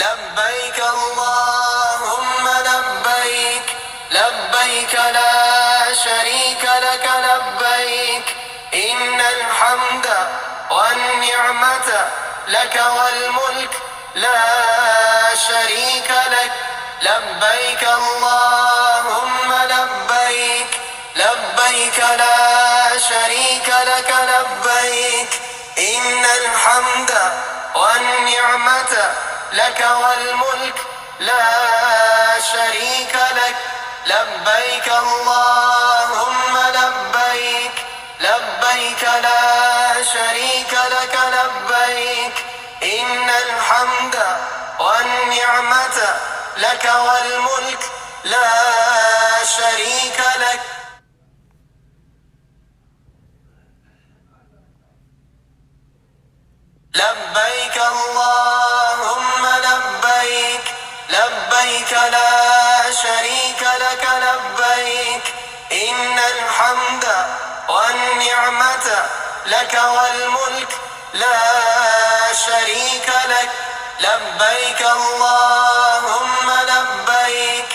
لبيك اللهم لبيك لبيك لا شريك لك لبيك إن الحمد والنعمة لك والملك لا شريك لك لبيك اللهم لبيك لبيك لا شريك لك لبيك إن الحمد والنعمة لك والملك لا شريك لك لبيك اللهم لبيك لبيك لا شريك لك لبيك إن الحمد والنعمة لك والملك لا شريك لك لبيك اللهم لبيك لبيك لا شريك لك لبيك إن الحمد والنعمة لك والملك لا شريك لك لبيك اللهم لبيك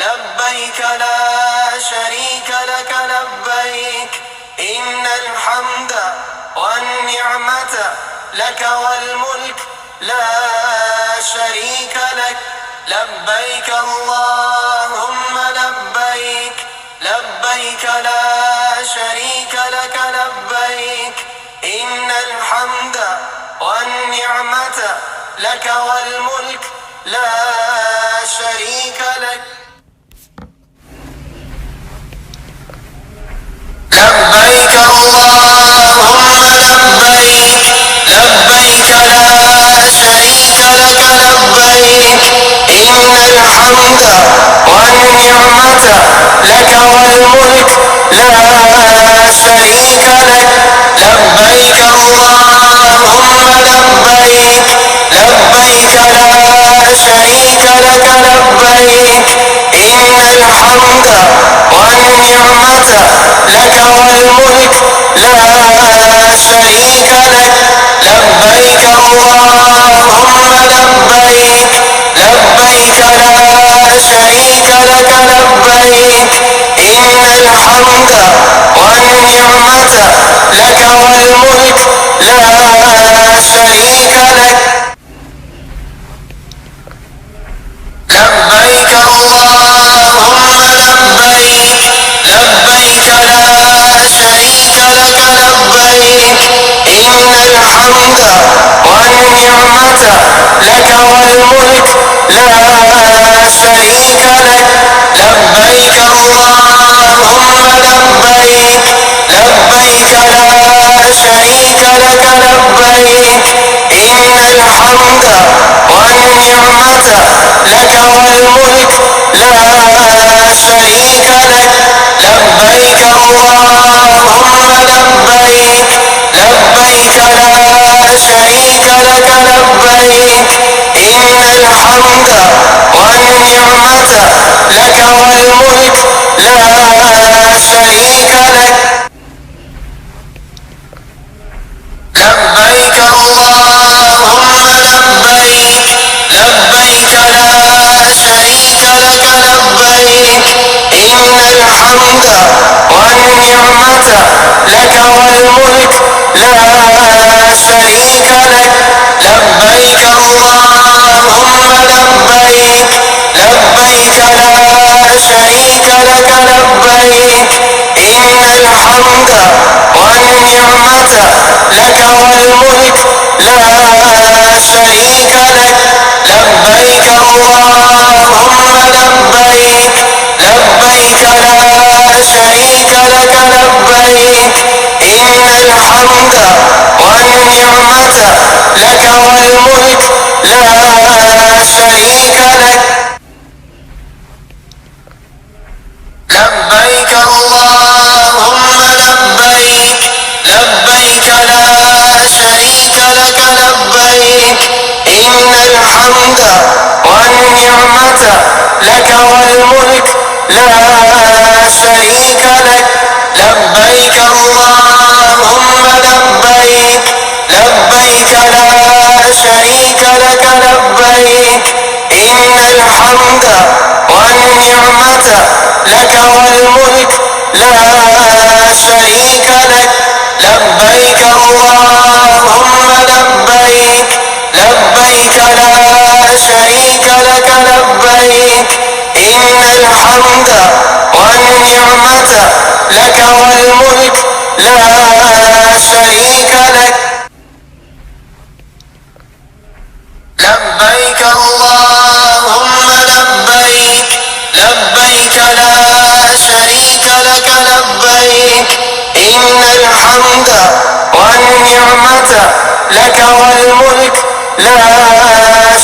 لبيك لا شريك لك لبيك إن الحمد والنعمة لك والملك لا شريك لك لبيك اللهم لبيك لبيك لا شريك لك لبيك إن الحمد والنعمة لك والملك لا شريك لك لبيك اللهم لبيك لبيك لا شريك لك لبيك إن الحمد والنعمة لك والملك لا شريك لك لبيك اللهم لبيك لبيك لا شريك لك لبيك إن الحمد والنعمة لك والملك لا شريك لك لبيك اللهم لبيك لبيك لا شريك لك لبيك إن الحمد والنعمة لك والملك لا شريك لك لبيك اللهم لبيك لبيك لا شريك لك لبيك إن الحمد والنعمة لك والملك لا شريك لك لبيك اللهم لبيك لبيك لا شريك لك لبيك إن الحمد والنعمة لك والملك لا شريك لك لبيك اللهم لبيك لبيك لا شريك لك لبيك إن الحمد والنعمة لك والملك لا شريك لك لبيك اللهم لبيك لبيك لا شريك لك لبيك إن الحمد والنعمة لك والملك لا شريك لك لبيك اللهم لبيك لبيك لا شريك لك لبيك إن الحمد والنعمة لك والملك لا شريك لك لبيك اللهم لبيك لبيك لا شريك لك لبيك إن الحمد والنعمة لك والملك لا شريك لك لبيك اللهم لبيك لبيك لا شريك لك لبيك إن الحمد والنعمة لك والملك لا شريك لك لبيك اللهم لبيك لبيك لا شريك لك لبيك إن الحمد والنعمة لك والملك لا شريك لك لبيك اللهم لبيك لبيك لا شريك لك لبيك إن الحمد والنعمة لك والملك لا شريك لك لبيك اللهم لبيك لبيك لا شريك لك لبيك إن الحمد والنعمة لك والملك لا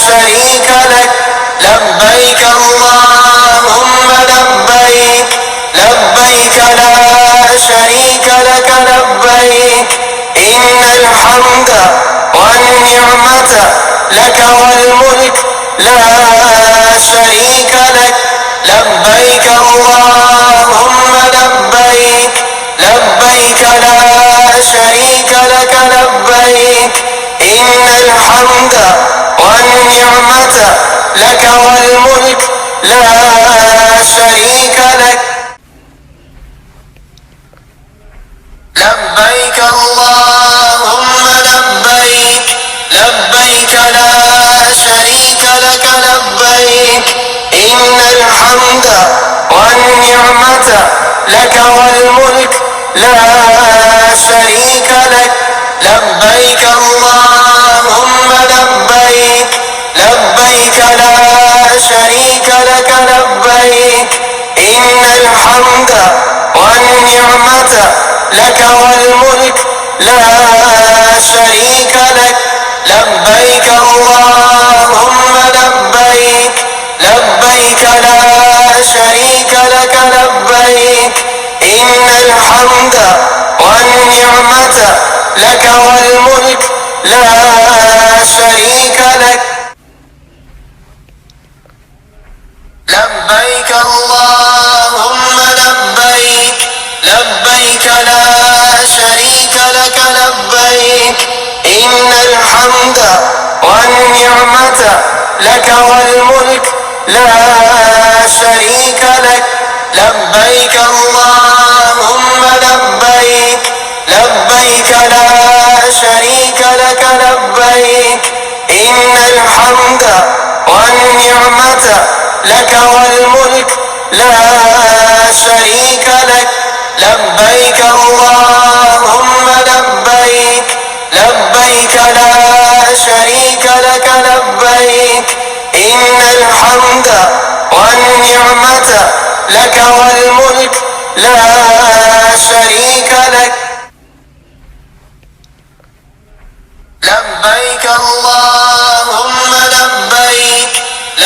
شريك لك لبيك اللهم لبيك لبيك لا شريك لك لبيك إن الحمد والنعمة لك والملك لا شريك لك لبيك اللهم لبيك لبيك لا شريك لك لبيك إن الحمد والنعمة لك والملك لا شريك لك لبيك اللهم لبيك لبيك لا شريك لك لبيك إن الحمد والنعمة لك والملك لا شريك لك لبيك اللهم لبيك لبيك لا شريك لك لبيك إن الحمد والنعمة لك والملك لا شريك لك لبيك اللهم لبيك لبيك لا شريك لك لبيك إن الحمد والنعمة لك والملك لا شريك لك لبيك اللهم لبيك لبيك لا شريك لك لبيك إن الحمد والنعمة لك والملك لا شريك لك لبيك اللهم لبيك لبيك لا شريك لك لبيك إن الحمد والنعمة لك والملك لا شريك لك لبيك اللهم لبيك لبيك لا شريك لك لبيك إن الحمد والنعمة لك والملك لا شريك لك لبيك اللهم لبيك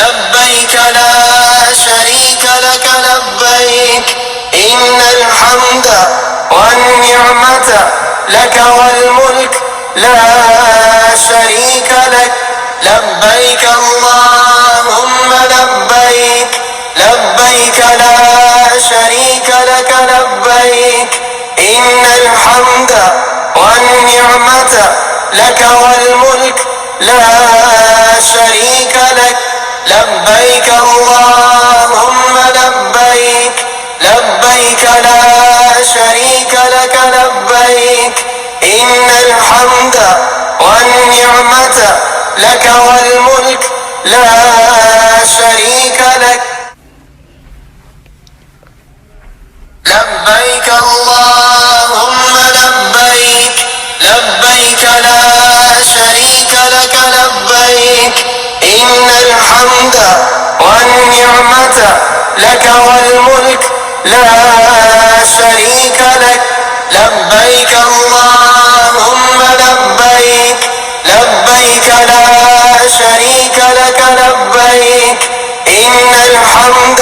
لبيك لا شريك لك لبيك إن الحمد والنعمة لك والملك لا شريك لك لبيك اللهم لبيك لبيك لا شريك لك لبيك إن الحمد والنعمة لك والملك لا شريك لك لبيك اللهم لبيك لبيك لا شريك لك لبيك إن الحمد والنعمة لك والملك لا شريك لك لبيك اللهم لبيك لبيك لا شريك لك لبيك إن الحمد والنعمة لك والملك لا شريك لك لبيك اللهم لبيك لبيك لا شريك لك لبيك إن الحمد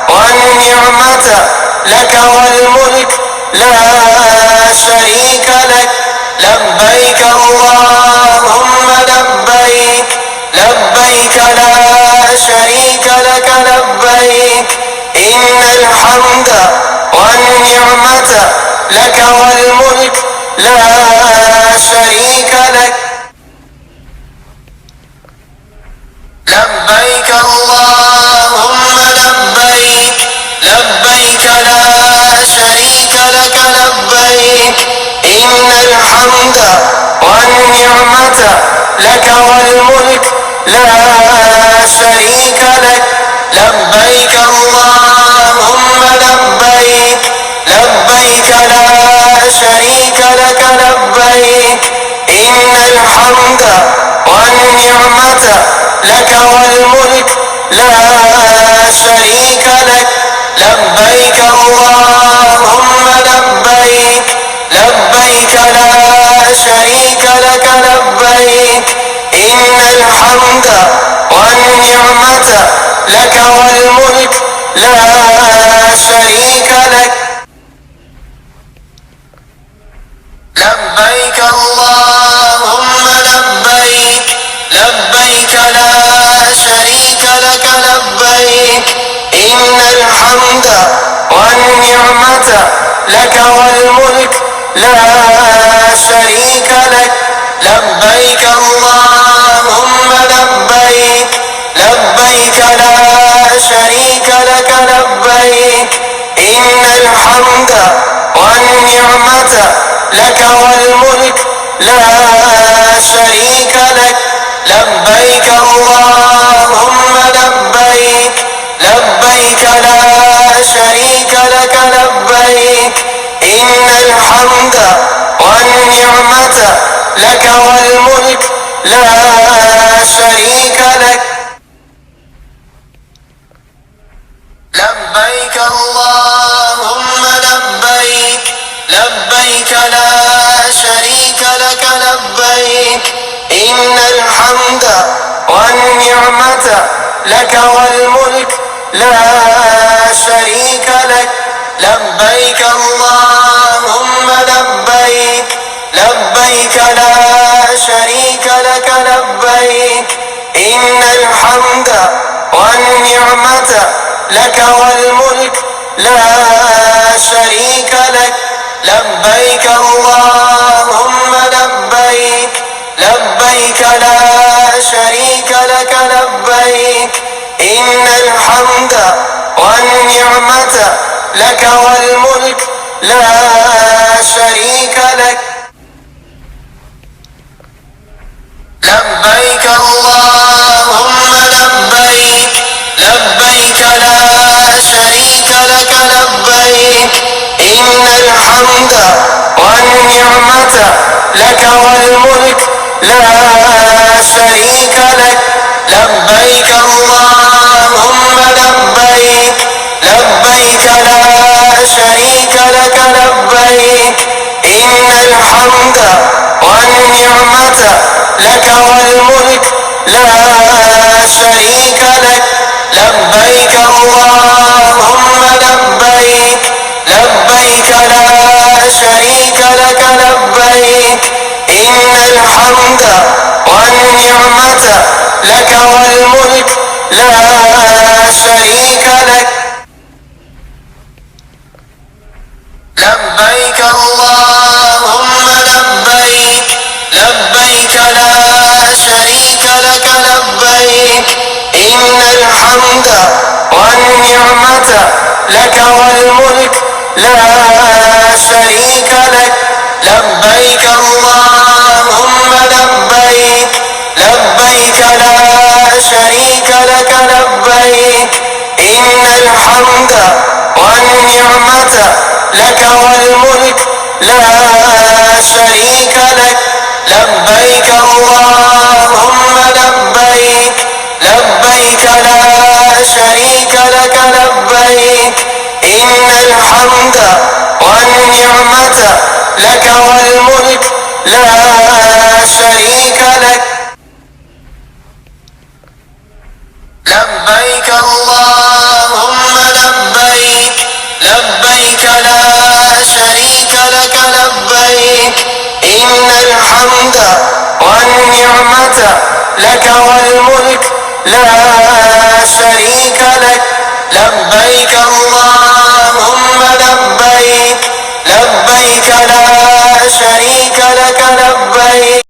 والنعمة لك والملك لا شريك لك لبيك اللهم لبيك لبيك لا شريك لك لبيك إن الحمد والنعمة لك والملك لا شريك لك لبيك لك والملك لا شريك لك. لبيك اللهم لبيك، لبيك لا شريك لك لبيك، إن الحمد والنعمة لك والملك لا شريك لك. لبيك اللهم لبيك، لبيك لا شريك لك لبيك، إن الحمد والنعمة لك والملك لا شريك لك. لبيك اللهم لبيك، لبيك لا شريك لك لبيك، إن الحمد والنعمة لك والملك لا شريك لك. لبيك اللهم لبيك، لبيك لا شريك لك لبيك، إن الحمد والنعمة لك والملك لا شريك لك. لبيك اللهم لبيك، لبيك لا شريك لك لبيك، إن الحمد والنعمة لك والملك لا شريك لك. لبيك اللهم لبيك، لبيك لا شريك لك لبيك، إن الحمد والنعمة لك والملك لا شريك لك. لبيك اللهم لبيك، لبيك لا شريك لك لبيك، إن الحمد والنعمة لك والملك لا شريك لك. لبيك اللهم لبيك، لبيك لا شريك لك لبيك، إن الحمد والنعمة لك والملك لا شريك لك. لبيك اللهم لبيك، لبيك لا شريك لك لبيك، إن الحمد والنعمة لك والملك لا شريك لك. لبيك اللهم لبيك، لبيك لا شريك لك لبيك، إن الحمد والنعمة لك والملك لا شريك لك. لبيك اللهم لبيك، لبيك لا شريك لك لبيك، إن الحمد والنعمة لك والملك لا شريك لك. لبيك اللهم لبيك، لبيك لا شريك لك لبيك، إن الحمد والنعمة لك والملك لا شريك لك. لبيك اللهم لبيك، لبيك لا شريك لك لبيك، إن الحمد والنعمة لك والملك لا شريك لك. لبيك اللهم لبيك، لبيك لا شريك لك لبيك، إن الحمد والنعمة لك والملك لا شريك لك. لبيك اللهم لبيك، لبيك لا شريك لك لبيك، إن الحمد والنعمة لك والملك لا شريك لك. لبيك اللهم لبيك، لبيك لا شريك لك لبيك،